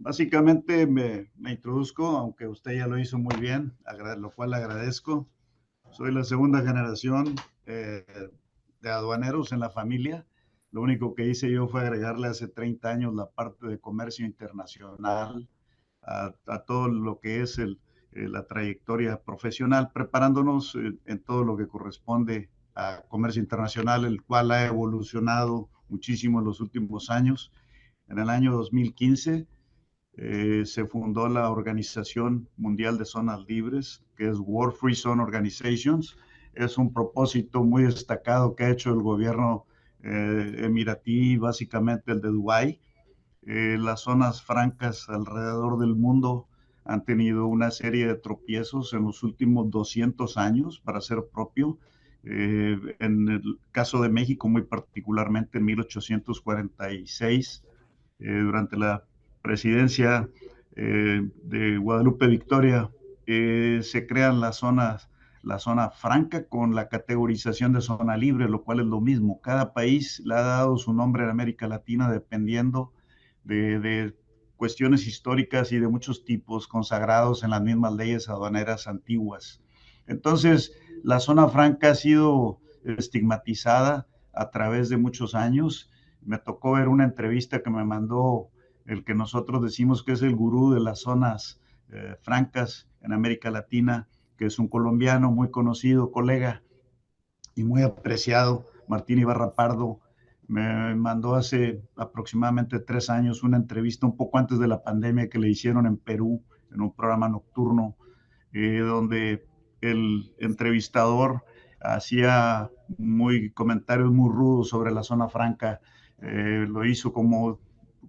Básicamente me introduzco, aunque usted ya lo hizo muy bien, lo cual le agradezco. Soy la segunda generación eh, de aduaneros en la familia. Lo único que hice yo fue agregarle hace 30 años la parte de comercio internacional a todo lo que es la trayectoria profesional, preparándonos en todo lo que corresponde a comercio internacional, el cual ha evolucionado muchísimo en los últimos años. En el año 2015 se fundó la Organización Mundial de Zonas Libres, que es World Free Zone Organizations. Es un propósito muy destacado que ha hecho el gobierno emiratí, básicamente el de Dubái. Las zonas francas alrededor del mundo han tenido una serie de tropiezos en los últimos 200 años para ser propio. En el caso de México, muy particularmente en 1846, durante la presidencia de Guadalupe Victoria, se crean la zona franca con la categorización de zona libre, lo cual es lo mismo. Cada país le ha dado su nombre en América Latina dependiendo de cuestiones históricas y de muchos tipos consagrados en las mismas leyes aduaneras antiguas. Entonces, la zona franca ha sido estigmatizada a través de muchos años. Me tocó ver una entrevista que me mandó el que nosotros decimos que es el gurú de las zonas francas en América Latina, que es un colombiano muy conocido, colega y muy apreciado, Martín Ibarra Pardo. Me mandó hace aproximadamente 3 años una entrevista un poco antes de la pandemia que le hicieron en Perú, en un programa nocturno, donde el entrevistador hacía comentarios muy rudos sobre la zona franca. Lo hizo como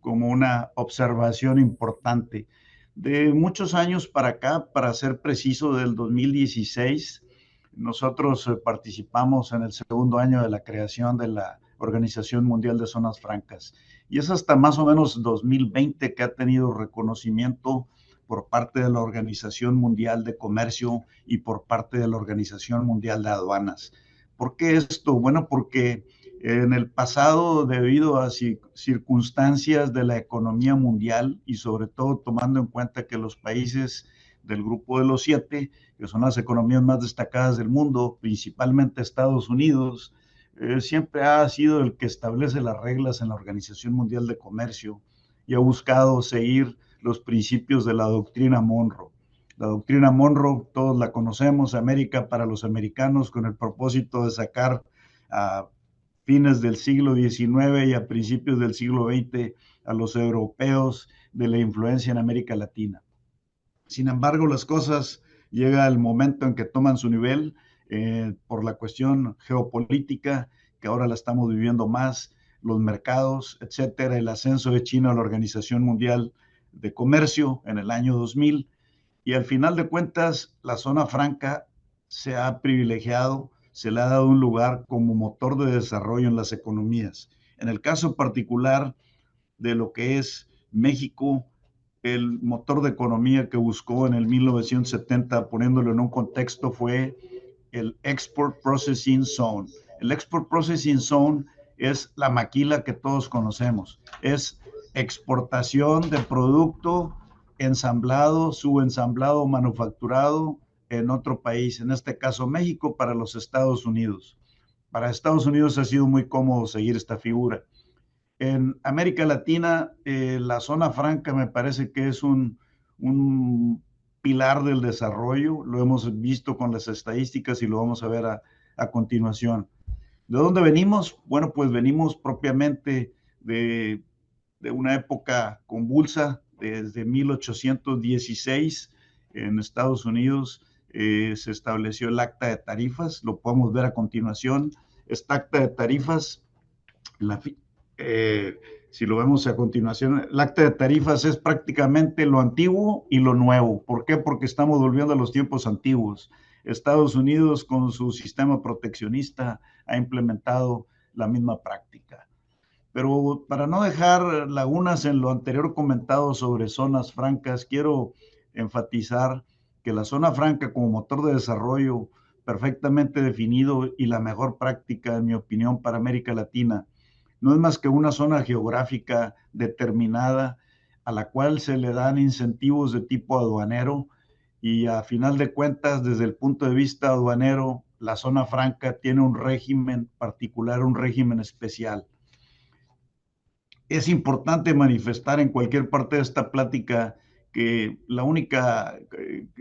una observación importante. De muchos años para acá, para ser preciso, del 2016, nosotros participamos en el segundo año de la creación de la Organización Mundial de Zonas Francas. Y es hasta más o menos 2020 que ha tenido reconocimiento por parte de la Organización Mundial de Comercio y por parte de la Organización Mundial de Aduanas. ¿Por qué esto? Bueno, porque en el pasado, debido a circunstancias de la economía mundial y sobre todo tomando en cuenta que los países del grupo de los 7, que son las economías más destacadas del mundo, principalmente Estados Unidos, siempre ha sido el que establece las reglas en la Organización Mundial de Comercio y ha buscado seguir los principios de la doctrina Monroe. La doctrina Monroe, todos la conocemos, América para los americanos, con el propósito de sacar a fines del siglo XIX y a principios del siglo XX a los europeos de la influencia en América Latina. Sin embargo, las cosas llega el momento en que toman su nivel por la cuestión geopolítica, que ahora la estamos viviendo más, los mercados, etcétera, el ascenso de China a la Organización Mundial de Comercio en el año 2000, y al final de cuentas, la zona franca se ha privilegiado, se le ha dado un lugar como motor de desarrollo en las economías. En el caso particular de lo que es México, el motor de economía que buscó en el 1970, poniéndolo en un contexto, fue el Export Processing Zone. El Export Processing Zone es la maquila que todos conocemos. Es exportación de producto ensamblado, subensamblado, manufacturado en otro país, en este caso México, para los Estados Unidos. Para Estados Unidos ha sido muy cómodo seguir esta figura. En América Latina, la zona franca me parece que es un pilar del desarrollo. Lo hemos visto con las estadísticas y lo vamos a ver a continuación. ¿De dónde venimos? Bueno, pues venimos propiamente de una época convulsa, desde 1816 en Estados Unidos. Se estableció el acta de tarifas, lo podemos ver a continuación. Esta acta de tarifas, la, si lo vemos a continuación, el acta de tarifas es prácticamente lo antiguo y lo nuevo. ¿Por qué? Porque estamos volviendo a los tiempos antiguos. Estados Unidos, con su sistema proteccionista, ha implementado la misma práctica. Pero para no dejar lagunas en lo anterior comentado sobre zonas francas, quiero enfatizar que la zona franca como motor de desarrollo perfectamente definido y la mejor práctica, en mi opinión, para América Latina, no es más que una zona geográfica determinada a la cual se le dan incentivos de tipo aduanero y a final de cuentas, desde el punto de vista aduanero, la zona franca tiene un régimen particular, un régimen especial. Es importante manifestar en cualquier parte de esta plática que la única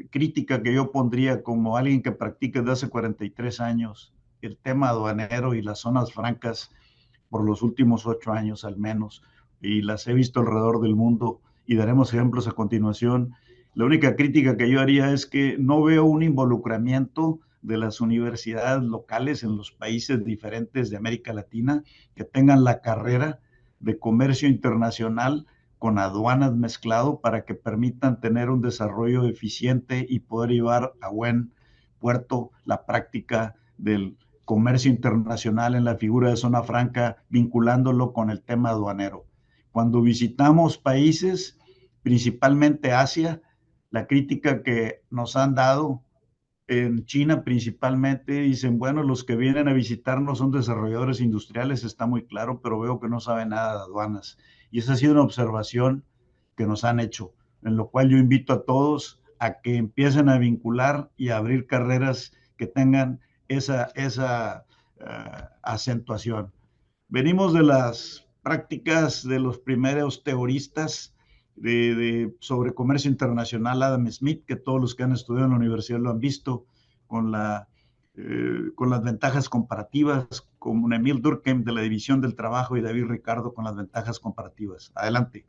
crítica que yo pondría como alguien que practica desde hace 43 años el tema aduanero y las zonas francas por los últimos 8 años al menos, y las he visto alrededor del mundo y daremos ejemplos a continuación. La única crítica que yo haría es que no veo un involucramiento de las universidades locales en los países diferentes de América Latina que tengan la carrera de comercio internacional con aduanas mezclado para que permitan tener un desarrollo eficiente y poder llevar a buen puerto la práctica del comercio internacional en la figura de zona franca, vinculándolo con el tema aduanero. Cuando visitamos países, principalmente Asia, la crítica que nos han dado en China principalmente, dicen, bueno, los que vienen a visitarnos son desarrolladores industriales, está muy claro, pero veo que no saben nada de aduanas. Y esa ha sido una observación que nos han hecho, en lo cual yo invito a todos a que empiecen a vincular y a abrir carreras que tengan esa acentuación. Venimos de las prácticas de los primeros teoristas sobre comercio internacional, Adam Smith, que todos los que han estudiado en la universidad lo han visto, con las ventajas comparativas, como Emil Durkheim de la División del Trabajo y David Ricardo con las ventajas comparativas. Adelante.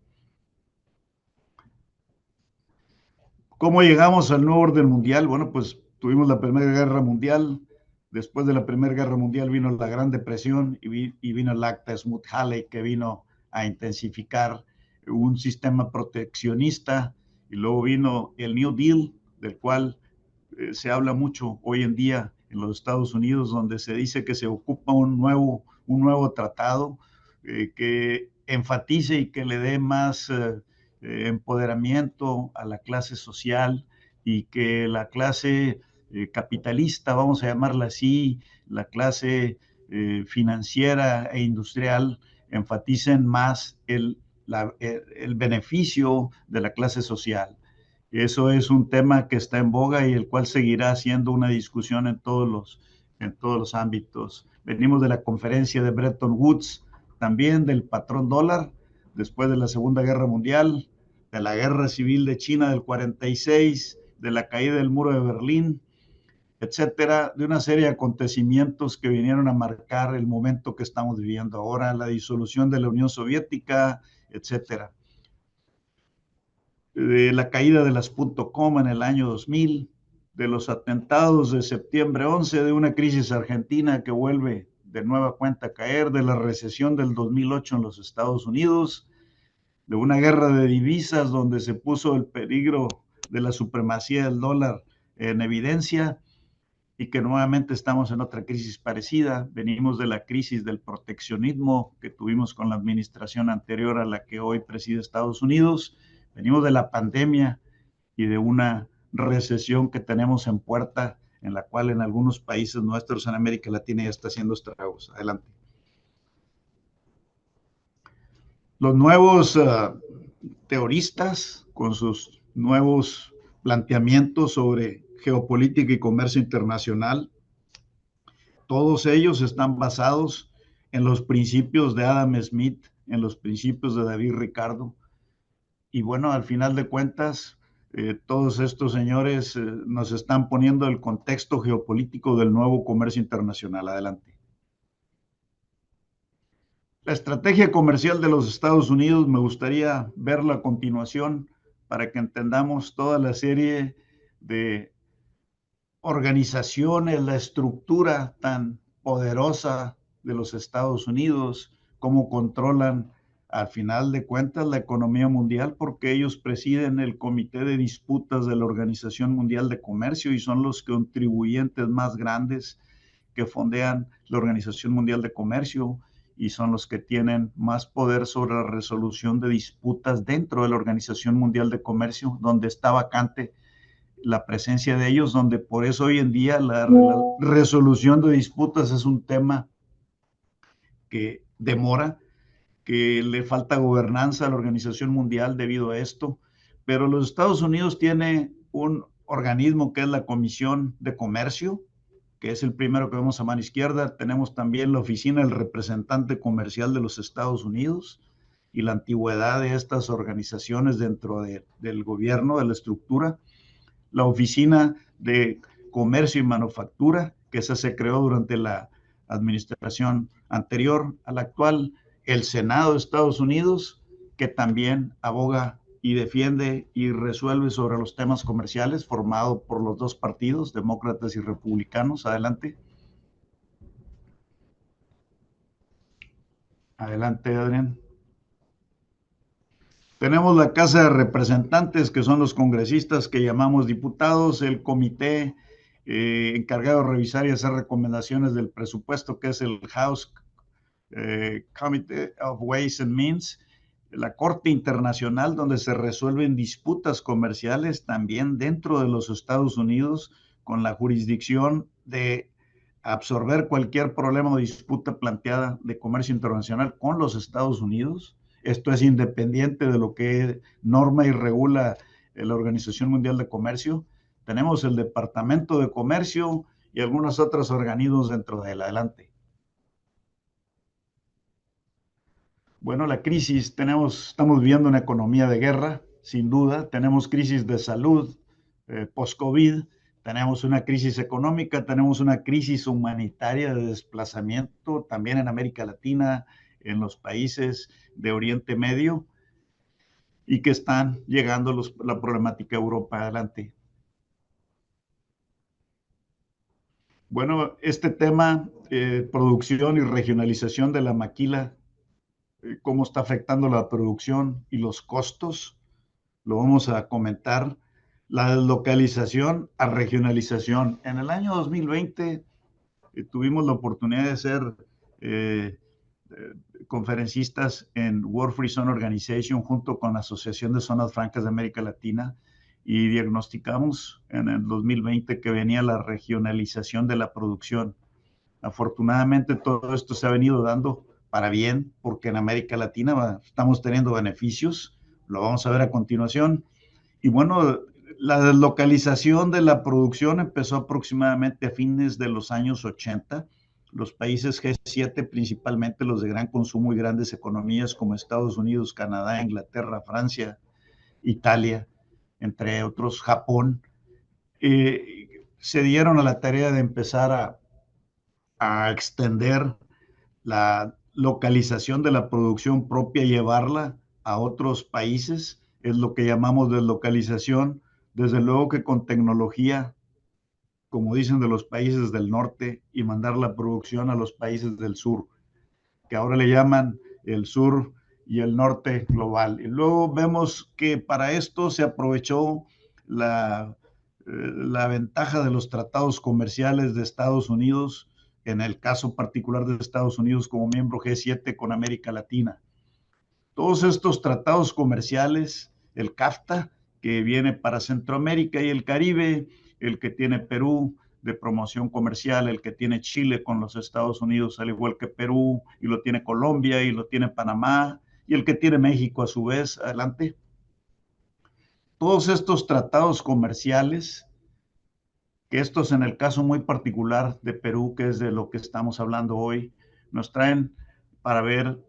¿Cómo llegamos al nuevo orden mundial? Bueno, pues tuvimos la Primera Guerra Mundial. Después de la Primera Guerra Mundial vino la Gran Depresión y vino el Acta Smoot-Hawley, que vino a intensificar un sistema proteccionista, y luego vino el New Deal, del cual se habla mucho hoy en día en los Estados Unidos, donde se dice que se ocupa un nuevo tratado que enfatice y que le dé más empoderamiento a la clase social, y que la clase capitalista, vamos a llamarla así, la clase financiera e industrial, enfaticen más el beneficio de la clase social. Eso es un tema que está en boga y el cual seguirá siendo una discusión en todos los ámbitos. Venimos de la conferencia de Bretton Woods, también del patrón dólar, después de la Segunda Guerra Mundial, de la Guerra Civil de China del 46, de la caída del muro de Berlín, etcétera, de una serie de acontecimientos que vinieron a marcar el momento que estamos viviendo ahora, la disolución de la Unión Soviética, etcétera. De la caída de las .com en el año 2000, de los atentados de septiembre 11, de una crisis argentina que vuelve de nueva cuenta a caer, de la recesión del 2008 en los Estados Unidos, de una guerra de divisas donde se puso el peligro de la supremacía del dólar en evidencia, y que nuevamente estamos en otra crisis parecida. Venimos de la crisis del proteccionismo que tuvimos con la administración anterior a la que hoy preside Estados Unidos. Venimos de la pandemia y de una recesión que tenemos en puerta, en la cual en algunos países nuestros en América Latina ya está haciendo estragos. Adelante. Los nuevos teoristas con sus nuevos planteamientos sobre geopolítica y comercio internacional, todos ellos están basados en los principios de Adam Smith, en los principios de David Ricardo. Y bueno, al final de cuentas, todos estos señores nos están poniendo el contexto geopolítico del nuevo comercio internacional. Adelante. La estrategia comercial de los Estados Unidos me gustaría verla a continuación para que entendamos toda la serie de organizaciones, la estructura tan poderosa de los Estados Unidos, cómo controlan al final de cuentas la economía mundial, porque ellos presiden el Comité de Disputas de la Organización Mundial de Comercio y son los contribuyentes más grandes que fondean la Organización Mundial de Comercio, y son los que tienen más poder sobre la resolución de disputas dentro de la Organización Mundial de Comercio, donde está vacante la presencia de ellos, donde por eso hoy en día la resolución de disputas es un tema que demora, que le falta gobernanza a la Organización Mundial debido a esto, pero los Estados Unidos tiene un organismo que es la Comisión de Comercio, que es el primero que vemos a mano izquierda. Tenemos también la Oficina del Representante Comercial de los Estados Unidos y la antigüedad de estas organizaciones dentro del gobierno, de la estructura. La Oficina de Comercio y Manufactura, que esa se creó durante la administración anterior a la actual. El Senado de Estados Unidos, que también aboga y defiende y resuelve sobre los temas comerciales, formado por los dos partidos, demócratas y republicanos. Adelante. Adelante, Adrián. Tenemos la Casa de Representantes, que son los congresistas que llamamos diputados, el comité encargado de revisar y hacer recomendaciones del presupuesto, que es el House Committee of Ways and Means, la Corte Internacional, donde se resuelven disputas comerciales también dentro de los Estados Unidos, con la jurisdicción de absorber cualquier problema o disputa planteada de comercio internacional con los Estados Unidos. Esto es independiente de lo que norma y regula la Organización Mundial de Comercio. Tenemos el Departamento de Comercio y algunos otros organismos dentro de él. Adelante. Bueno, la crisis, estamos viviendo una economía de guerra, sin duda. Tenemos crisis de salud post-COVID, tenemos una crisis económica, tenemos una crisis humanitaria de desplazamiento también en América Latina, en los países de Oriente Medio, y que están llegando la problemática a Europa. Adelante. Bueno, este tema, producción y regionalización de la maquila, cómo está afectando la producción y los costos, lo vamos a comentar. La deslocalización a regionalización. En el año 2020 tuvimos la oportunidad de ser conferencistas en World Free Zone Organization junto con la Asociación de Zonas Francas de América Latina, y diagnosticamos en el 2020 que venía la regionalización de la producción. Afortunadamente todo esto se ha venido dando para bien, porque en América Latina estamos teniendo beneficios, lo vamos a ver a continuación. Y bueno, la deslocalización de la producción empezó aproximadamente a fines de los años 80. Los países G7, principalmente los de gran consumo y grandes economías como Estados Unidos, Canadá, Inglaterra, Francia, Italia, entre otros, Japón, se dieron a la tarea de empezar a extender la localización de la producción propia y llevarla a otros países. Es lo que llamamos deslocalización. Desde luego que con tecnología, como dicen, de los países del norte, y mandar la producción a los países del sur, que ahora le llaman el sur y el norte global. Y luego vemos que para esto se aprovechó la ventaja de los tratados comerciales de Estados Unidos, en el caso particular de Estados Unidos como miembro G7 con América Latina. Todos estos tratados comerciales, el CAFTA, que viene para Centroamérica y el Caribe, el que tiene Perú de promoción comercial, el que tiene Chile con los Estados Unidos, al igual que Perú, y lo tiene Colombia, y lo tiene Panamá, y el que tiene México a su vez. Adelante. Todos estos tratados comerciales, que estos en el caso muy particular de Perú, que es de lo que estamos hablando hoy, nos traen para ver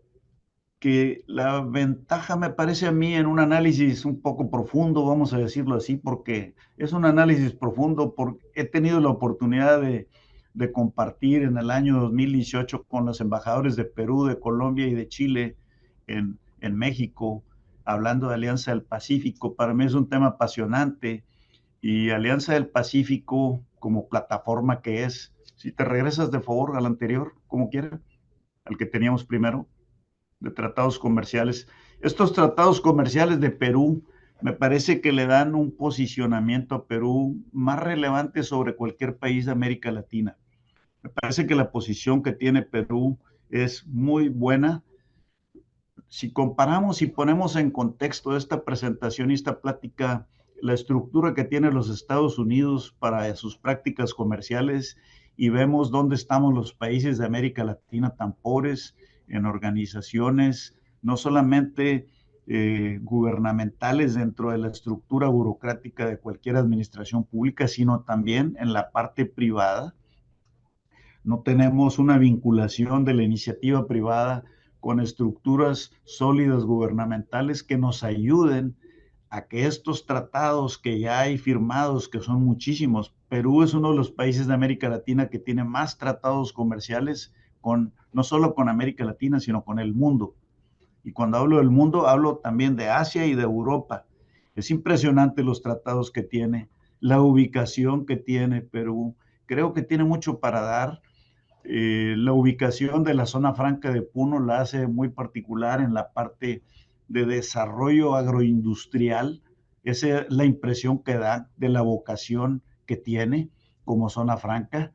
que la ventaja, me parece a mí, en un análisis un poco profundo, vamos a decirlo así, porque es un análisis profundo, porque he tenido la oportunidad de compartir en el año 2018 con los embajadores de Perú, de Colombia y de Chile en México, hablando de Alianza del Pacífico. Para mí es un tema apasionante, y Alianza del Pacífico como plataforma que es, si te regresas de favor al anterior, como quieras, al que teníamos primero, de tratados comerciales. Estos tratados comerciales de Perú me parece que le dan un posicionamiento a Perú más relevante sobre cualquier país de América Latina. Me parece que la posición que tiene Perú es muy buena. Si comparamos y ponemos en contexto esta presentación y esta plática, la estructura que tienen los Estados Unidos para sus prácticas comerciales, y vemos dónde estamos los países de América Latina tan pobres en organizaciones no solamente gubernamentales dentro de la estructura burocrática de cualquier administración pública, sino también en la parte privada. No tenemos una vinculación de la iniciativa privada con estructuras sólidas gubernamentales que nos ayuden a que estos tratados que ya hay firmados, que son muchísimos, Perú es uno de los países de América Latina que tiene más tratados comerciales con, no solo con América Latina, sino con el mundo. Y cuando hablo del mundo, hablo también de Asia y de Europa. Es impresionante los tratados que tiene, la ubicación que tiene Perú. Creo que tiene mucho para dar. La ubicación de la zona franca de Puno la hace muy particular en la parte de desarrollo agroindustrial. Esa es la impresión que da de la vocación que tiene como zona franca.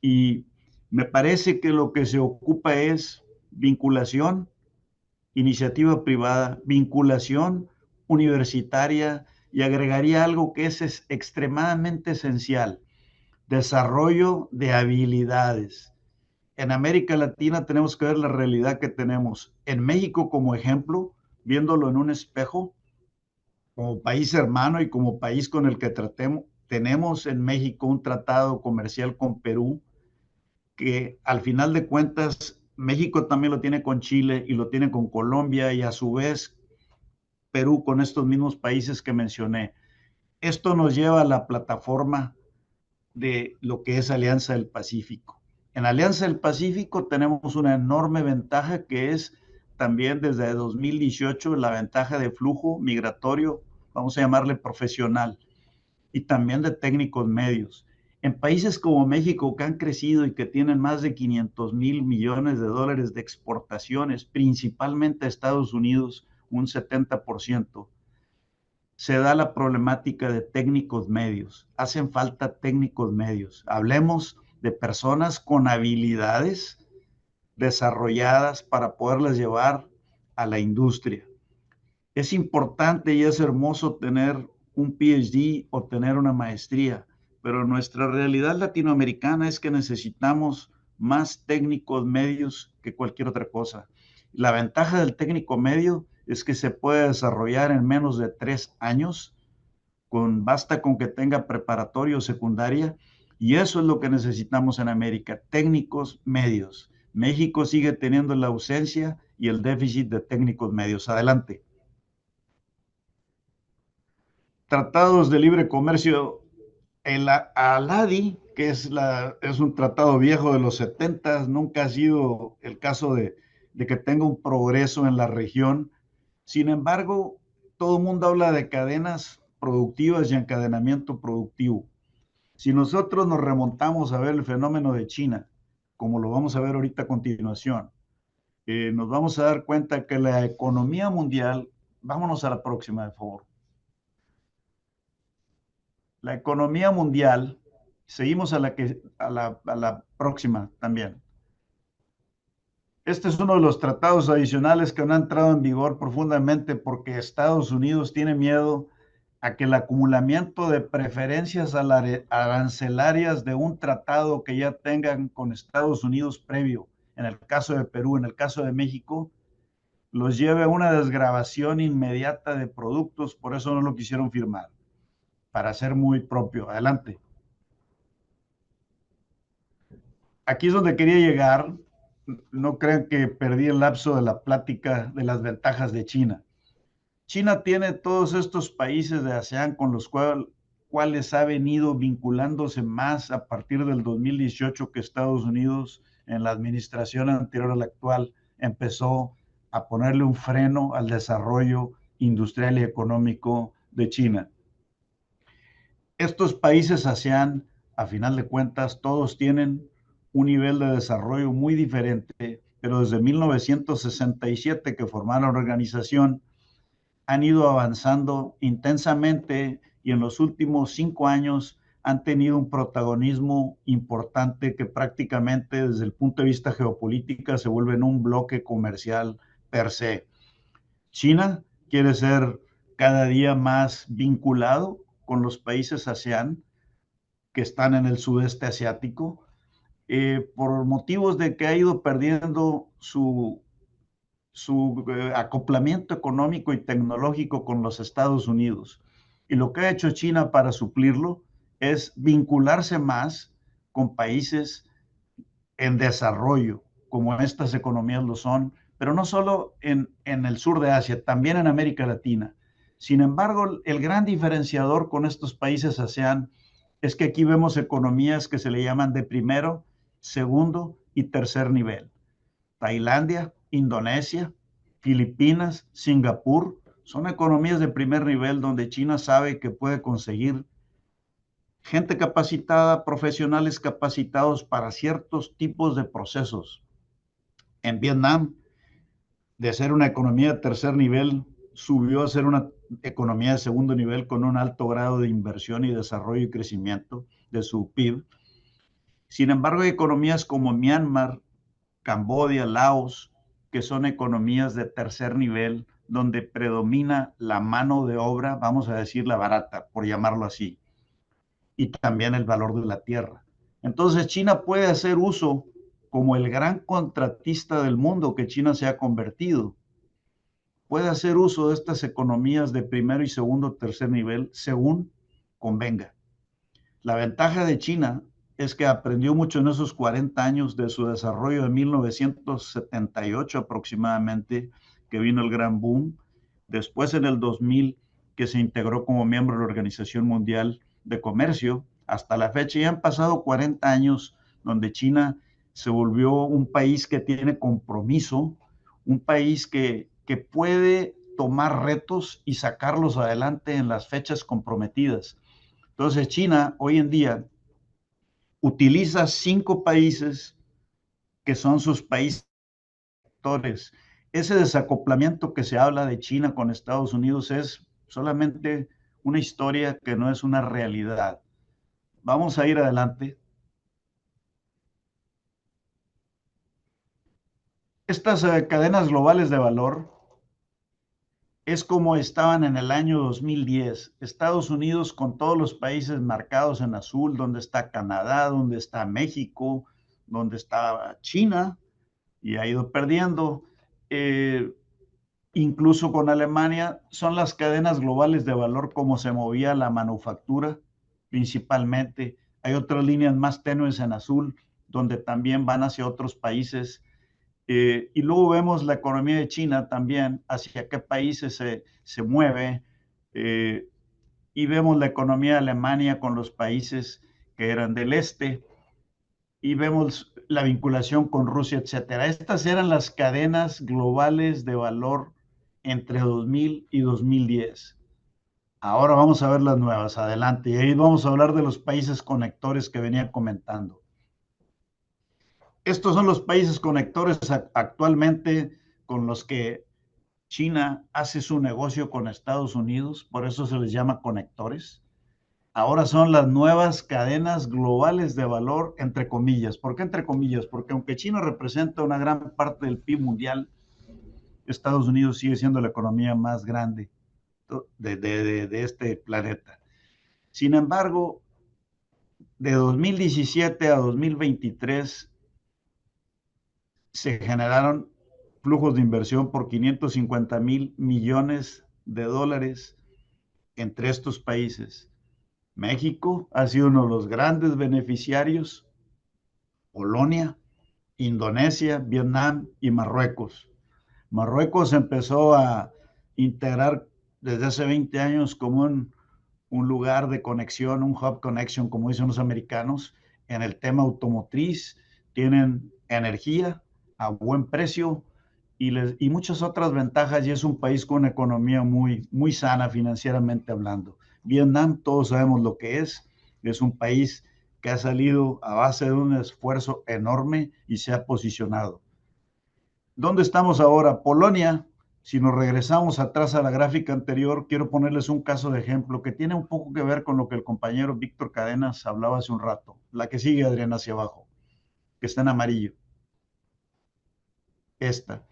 Y me parece que lo que se ocupa es vinculación, iniciativa privada, vinculación universitaria y agregaría algo que es extremadamente esencial, desarrollo de habilidades. En América Latina tenemos que ver la realidad que tenemos. En México, como ejemplo, viéndolo en un espejo, como país hermano y como país con el que tratemos, tenemos en México un tratado comercial con Perú que al final de cuentas México también lo tiene con Chile y lo tiene con Colombia y a su vez Perú con estos mismos países que mencioné. Esto nos lleva a la plataforma de lo que es Alianza del Pacífico. En Alianza del Pacífico tenemos una enorme ventaja que es también desde 2018 la ventaja de flujo migratorio, vamos a llamarle profesional, y también de técnicos medios. En países como México que han crecido y que tienen más de 500,000 millones de dólares de exportaciones, principalmente a Estados Unidos, un 70%, se da la problemática de técnicos medios. Hacen falta técnicos medios. Hablemos de personas con habilidades desarrolladas para poderlas llevar a la industria. Es importante y es hermoso tener un PhD o tener una maestría, pero nuestra realidad latinoamericana es que necesitamos más técnicos medios que cualquier otra cosa. La ventaja del técnico medio es que se puede desarrollar en menos de 3 años, basta con que tenga preparatoria o secundaria, y eso es lo que necesitamos en América, técnicos medios. México sigue teniendo la ausencia y el déficit de técnicos medios. Adelante. Tratados de libre comercio, el ALADI, que es un tratado viejo de los 70, nunca ha sido el caso de que tenga un progreso en la región. Sin embargo, todo el mundo habla de cadenas productivas y encadenamiento productivo. Si nosotros nos remontamos a ver el fenómeno de China, como lo vamos a ver ahorita a continuación, nos vamos a dar cuenta que la economía mundial, vámonos a la próxima, de favor. La economía mundial, seguimos a la próxima también. Este es uno de los tratados adicionales que no ha entrado en vigor profundamente porque Estados Unidos tiene miedo a que el acumulamiento de preferencias arancelarias de un tratado que ya tengan con Estados Unidos previo, en el caso de Perú, en el caso de México, los lleve a una desgravación inmediata de productos, por eso no lo quisieron firmar, para ser muy propio. Adelante. Aquí es donde quería llegar. No crean que perdí el lapso de la plática de las ventajas de China. China tiene todos estos países de ASEAN con los cuales ha venido vinculándose más a partir del 2018 que Estados Unidos, en la administración anterior a la actual, empezó a ponerle un freno al desarrollo industrial y económico de China. Estos países ASEAN, a final de cuentas, todos tienen un nivel de desarrollo muy diferente, pero desde 1967 que formaron la organización, han ido avanzando intensamente y en los últimos 5 años han tenido un protagonismo importante que prácticamente desde el punto de vista geopolítica se vuelve en un bloque comercial per se. China quiere ser cada día más vinculado con los países ASEAN que están en el sudeste asiático, por motivos de que ha ido perdiendo su su acoplamiento económico y tecnológico con los Estados Unidos. Y lo que ha hecho China para suplirlo es vincularse más con países en desarrollo, como estas economías lo son, pero no solo en el sur de Asia, también en América Latina. Sin embargo, el gran diferenciador con estos países ASEAN es que aquí vemos economías que se le llaman de primero, segundo y tercer nivel. Tailandia, Indonesia, Filipinas, Singapur, son economías de primer nivel donde China sabe que puede conseguir gente capacitada, profesionales capacitados para ciertos tipos de procesos. En Vietnam, de ser una economía de tercer nivel, subió a ser una economía de segundo nivel con un alto grado de inversión y desarrollo y crecimiento de su PIB. Sin embargo, hay economías como Myanmar, Camboya, Laos, que son economías de tercer nivel, donde predomina la mano de obra, vamos a decir la barata, por llamarlo así, y también el valor de la tierra. Entonces China puede hacer uso, como el gran contratista del mundo que China se ha convertido, puede hacer uso de estas economías de primero y segundo, tercer nivel según convenga. La ventaja de China es que aprendió mucho en esos 40 años de su desarrollo de 1978 aproximadamente, que vino el gran boom. Después en el 2000, que se integró como miembro de la Organización Mundial de Comercio. Hasta la fecha ya han pasado 40 años donde China se volvió un país que tiene compromiso, un país que puede tomar retos y sacarlos adelante en las fechas comprometidas. Entonces, China hoy en día utiliza 5 países que son sus países actores. Ese desacoplamiento que se habla de China con Estados Unidos es solamente una historia que no es una realidad. Vamos a ir adelante. Estas cadenas globales de valor es como estaban en el año 2010. Estados Unidos con todos los países marcados en azul, donde está Canadá, donde está México, donde está China, y ha ido perdiendo. Eh, Incluso con Alemania, son las cadenas globales de valor como se movía la manufactura principalmente. Hay otras líneas más tenues en azul, donde también van hacia otros países. Y luego vemos la economía de China también, hacia qué países se mueve. Eh, y vemos la economía de Alemania con los países que eran del este. Y vemos la vinculación con Rusia, etcétera. Estas eran las cadenas globales de valor entre 2000 y 2010. Ahora vamos a ver las nuevas, adelante. Y ahí vamos a hablar de los países conectores que venía comentando. Estos son los países conectores actualmente con los que China hace su negocio con Estados Unidos, por eso se les llama conectores. Ahora son las nuevas cadenas globales de valor, entre comillas. ¿Por qué entre comillas? Porque aunque China representa una gran parte del PIB mundial, Estados Unidos sigue siendo la economía más grande de este planeta. Sin embargo, de 2017 a 2023 se generaron flujos de inversión por 550,000 millones de dólares entre estos países. México ha sido uno de los grandes beneficiarios, Polonia, Indonesia, Vietnam y Marruecos. Marruecos empezó a integrar desde hace 20 años como un lugar de conexión, un hub connection, como dicen los americanos, en el tema automotriz. Tienen energía a buen precio y muchas otras ventajas, y es un país con una economía muy sana financieramente hablando. Vietnam, todos sabemos lo que es un país que ha salido a base de un esfuerzo enorme y se ha posicionado. ¿Dónde estamos ahora? Polonia, si nos regresamos atrás a la gráfica anterior, quiero ponerles un caso de ejemplo que tiene un poco que ver con lo que el compañero Víctor Cadenas hablaba hace un rato. La que sigue, Adrián, hacia abajo, que está en amarillo. Esta.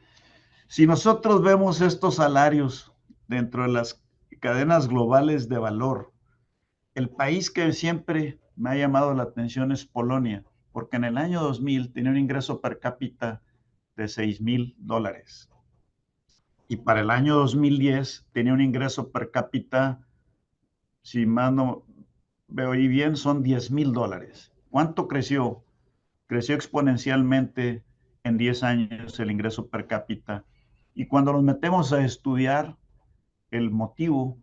Si nosotros vemos estos salarios dentro de las cadenas globales de valor, el país que siempre me ha llamado la atención es Polonia, porque en el año 2000 tenía un ingreso per cápita de $6,000. y para el año 2010 tenía un ingreso per cápita, si más no veo ahí bien, son $10,000. ¿Cuánto creció? Creció exponencialmente en 10 años el ingreso per cápita. Y cuando nos metemos a estudiar el motivo,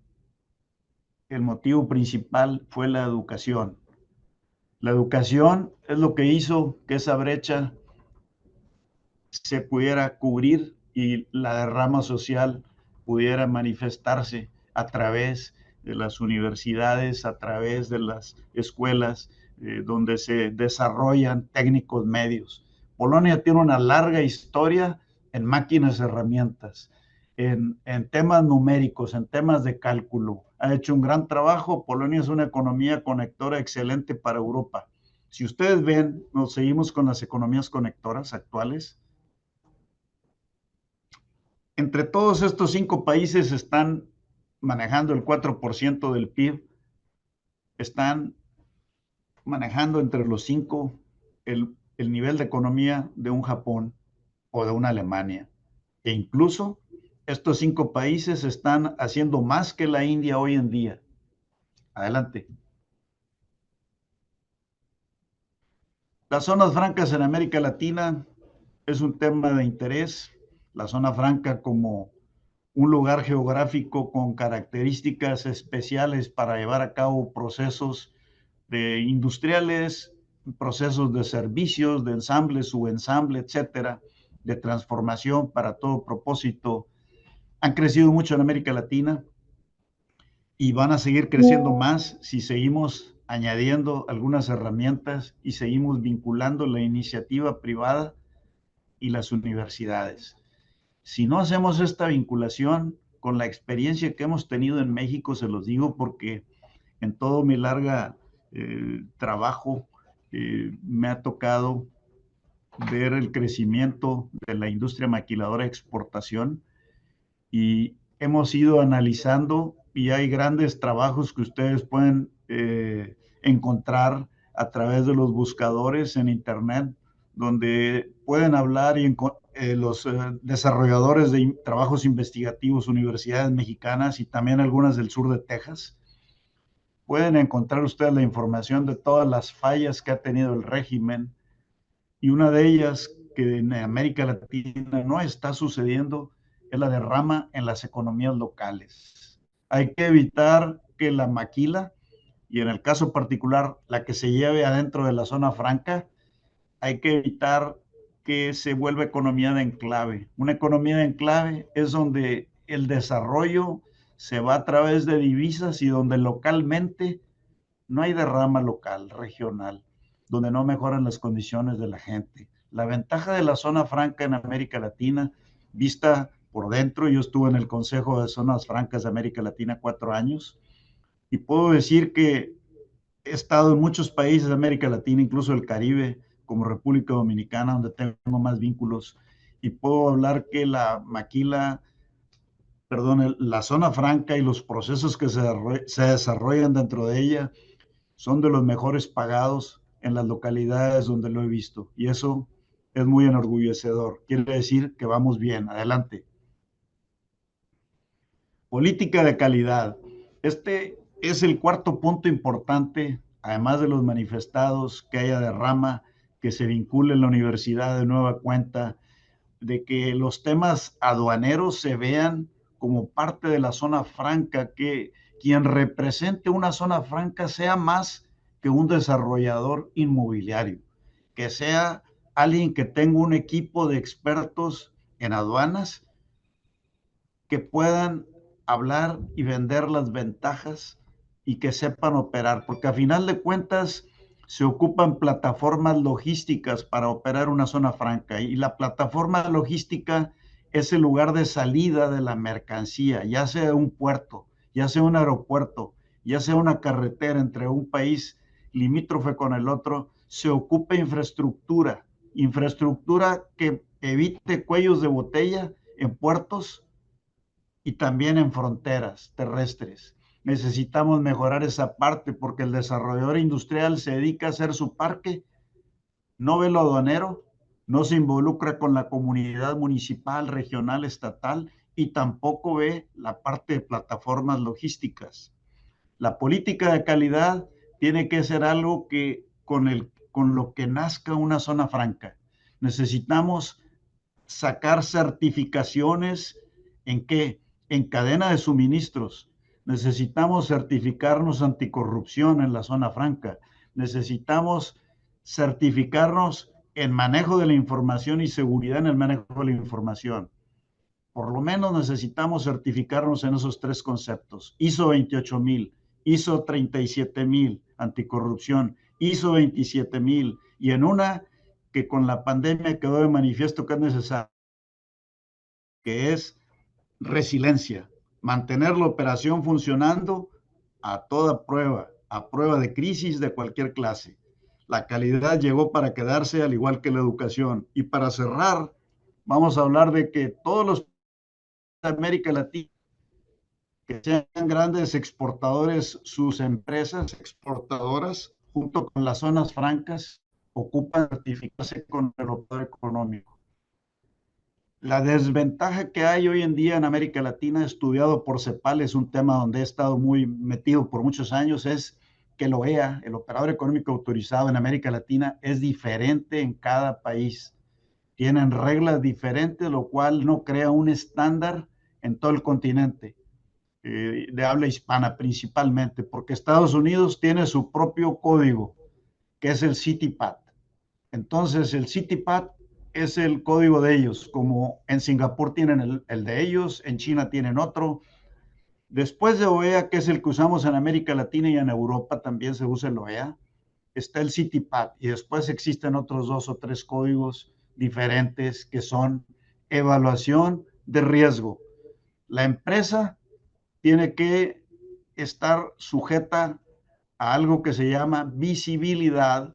el motivo principal fue la educación. La educación es lo que hizo que esa brecha se pudiera cubrir y la derrama social pudiera manifestarse a través de las universidades, a través de las escuelas donde se desarrollan técnicos medios. Polonia tiene una larga historia en máquinas, herramientas, en temas numéricos, en temas de cálculo. Ha hecho un gran trabajo. Polonia es una economía conectora excelente para Europa. Si ustedes ven, nos seguimos con las economías conectoras actuales. Entre todos estos 5 países están manejando el 4% del PIB, están manejando entre los 5 el nivel de economía de un Japón o de una Alemania. E incluso estos 5 países están haciendo más que la India hoy en día. Adelante. Las zonas francas en América Latina es un tema de interés. La zona franca como un lugar geográfico con características especiales para llevar a cabo procesos de industriales, procesos de servicios, de ensamble, subensamble, etcétera, de transformación para todo propósito. Han crecido mucho en América Latina y van a seguir creciendo más si seguimos añadiendo algunas herramientas y seguimos vinculando la iniciativa privada y las universidades. Si no hacemos esta vinculación con la experiencia que hemos tenido en México, se los digo porque en todo mi larga trabajo me ha tocado ver el crecimiento de la industria maquiladora de exportación y hemos ido analizando y hay grandes trabajos que ustedes pueden encontrar a través de los buscadores en internet, donde pueden hablar y los desarrolladores de trabajos investigativos, universidades mexicanas y también algunas del sur de Texas. Pueden encontrar ustedes la información de todas las fallas que ha tenido el régimen y una de ellas que en América Latina no está sucediendo es la derrama en las economías locales. Hay que evitar que la maquila, y en el caso particular la que se lleve adentro de la zona franca, hay que evitar que se vuelva economía de enclave. Una economía de enclave es donde el desarrollo se va a través de divisas y donde localmente no hay derrama local, regional, donde no mejoran las condiciones de la gente. La ventaja de la zona franca en América Latina, vista por dentro, yo estuve en el Consejo de Zonas Francas de América Latina 4 años y puedo decir que he estado en muchos países de América Latina, incluso el Caribe, como República Dominicana, donde tengo más vínculos, y puedo hablar que la maquila, perdón, la zona franca y los procesos que se desarrollan dentro de ella son de los mejores pagados en las localidades donde lo he visto. Y eso es muy enorgullecedor. Quiere decir que vamos bien. Adelante. Política de calidad. Este es el cuarto punto importante, además de los manifestados, que haya derrama, que se vincule la universidad de nueva cuenta, de que los temas aduaneros se vean como parte de la zona franca, que quien represente una zona franca sea más que un desarrollador inmobiliario, que sea alguien que tenga un equipo de expertos en aduanas que puedan hablar y vender las ventajas y que sepan operar, porque a final de cuentas se ocupan plataformas logísticas para operar una zona franca y la plataforma logística es el lugar de salida de la mercancía, ya sea un puerto, ya sea un aeropuerto, ya sea una carretera entre un país limítrofe con el otro, se ocupa infraestructura, infraestructura que evite cuellos de botella en puertos y también en fronteras terrestres. Necesitamos mejorar esa parte porque el desarrollador industrial se dedica a hacer su parque, no ve lo aduanero, no se involucra con la comunidad municipal, regional, estatal y tampoco ve la parte de plataformas logísticas. La política de calidad tiene que ser algo que con lo que nazca una zona franca. Necesitamos sacar certificaciones en qué? En cadena de suministros. Necesitamos certificarnos anticorrupción en la zona franca. Necesitamos certificarnos en manejo de la información y seguridad en el manejo de la información. Por lo menos necesitamos certificarnos en esos tres conceptos. ISO 28000, ISO 37000, anticorrupción, ISO 27000, y en una que con la pandemia quedó de manifiesto que es necesario, que es resiliencia, mantener la operación funcionando a prueba de crisis de cualquier clase. La calidad llegó para quedarse, al igual que la educación. Y para cerrar, vamos a hablar de que todos los de América Latina que sean grandes exportadores, sus empresas exportadoras, junto con las zonas francas, ocupan certificarse con el operador económico. La desventaja que hay hoy en día en América Latina, estudiado por CEPAL, es un tema donde he estado muy metido por muchos años, es que el OEA, el operador económico autorizado en América Latina, es diferente en cada país. Tienen reglas diferentes, lo cual no crea un estándar en todo el continente, de habla hispana principalmente, porque Estados Unidos tiene su propio código, que es el CITIPAT. Entonces, el CITIPAT es el código de ellos, como en Singapur tienen el de ellos, en China tienen otro. Después de OEA, que es el que usamos en América Latina y en Europa también se usa el OEA, está el CITIPAT y después existen otros 2 o 3 códigos diferentes que son evaluación de riesgo. La empresa tiene que estar sujeta a algo que se llama visibilidad,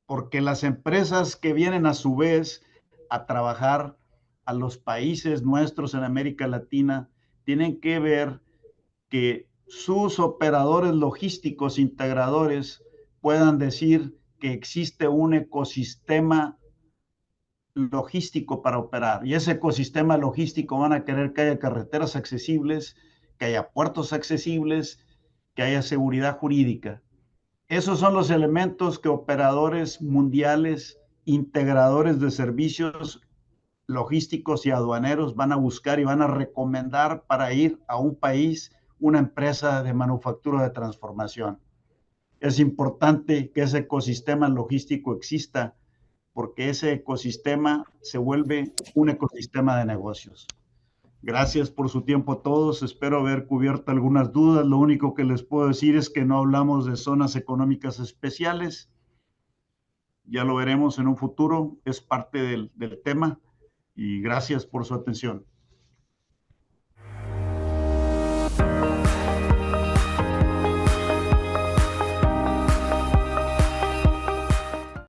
porque las empresas que vienen a su vez a trabajar a los países nuestros en América Latina tienen que ver que sus operadores logísticos integradores puedan decir que existe un ecosistema logístico para operar. Y ese ecosistema logístico van a querer que haya carreteras accesibles, que haya puertos accesibles, que haya seguridad jurídica. Esos son los elementos que operadores mundiales, integradores de servicios logísticos y aduaneros van a buscar y van a recomendar para ir a un país, una empresa de manufactura de transformación. Es importante que ese ecosistema logístico exista porque ese ecosistema se vuelve un ecosistema de negocios. Gracias por su tiempo a todos. Espero haber cubierto algunas dudas. Lo único que les puedo decir es que no hablamos de zonas económicas especiales. Ya lo veremos en un futuro. Es parte del tema. Y gracias por su atención.